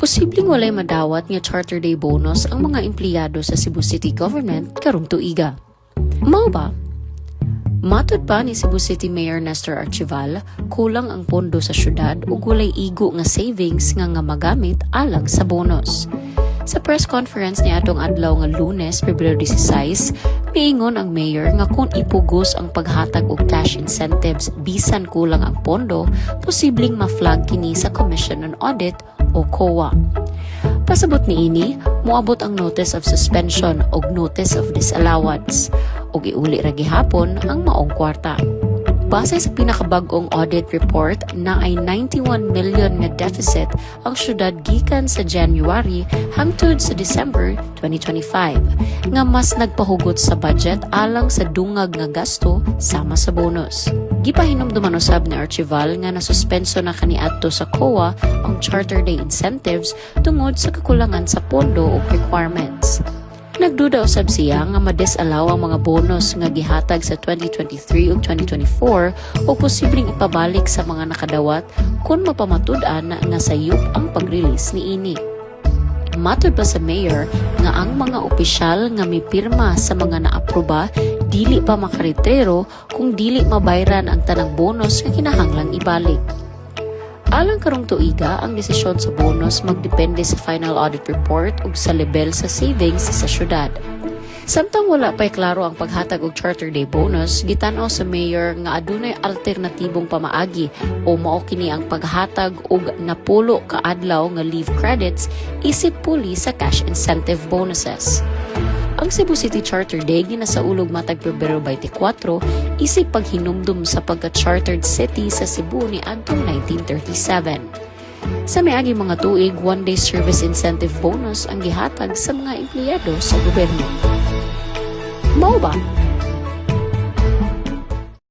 Posibleng walay madawat nga Charter Day bonus ang mga empleyado sa Cebu City Government karong tuiga. Mao ba? Matud pa ni Cebu City Mayor Nestor Archival, kulang ang pondo sa syudad ug walay igo nga savings nga magamit alang sa bonus. Sa press conference ni atong adlaw nga Lunes, Pebrero 16, miingon ang mayor nga kung ipugos ang paghatag og cash incentives bisan kulang ang pondo, posibleng ma-flag kini sa Commission on Audit o COA. Pasabot niini, moabot ang notice of suspension og notice of disallowance ug iuli ra gihapon ang maong kwarta. Base sa pinakabag-ong audit report na ay 91 million nga deficit ang syudad gikan sa January hangtod sa December 2025 nga mas nagpahugot sa budget alang sa dungag nga gasto sama sa bonus. Gipahinumduman usab ni Archival nga nasuspenso na kaniadto sa COA ang Charter Day incentives tungod sa kakulangan sa pondo ug requirements. Nagduda usab siya nga ma-disallow ang mga bonus nga gihatag sa 2023 ug 2024 o posibleng ipabalik sa mga nakadawat kung mapamatud-an na sayop ang pag-release niini. Matud pa sa mayor nga ang mga opisyal nga mipirma sa mga naaproba dili pa makaretrero kung dili mabayran ang tanang bonus nga kinahanglang ibalik. Alang karong tuiga, ang desisyon sa bonus magdepende sa final audit report ug sa level sa savings sa syudad. Samtang wala pa'y klaro ang paghatag og Charter Day bonus, gitanaw sa mayor nga adunay alternatibong pamaagi o mao kini ang paghatag og napulo ka adlaw nga leave credits isip puli sa cash incentive bonuses. Ang Cebu City Charter Day ginasaulog matag Pebrero 24 isip paghinumdum sa pagka-chartered city sa Cebu ni adtong 1937. Sa miagi mga tuig, one-day service incentive bonus ang gihatag sa mga empleyado sa gobyerno. Mao ba?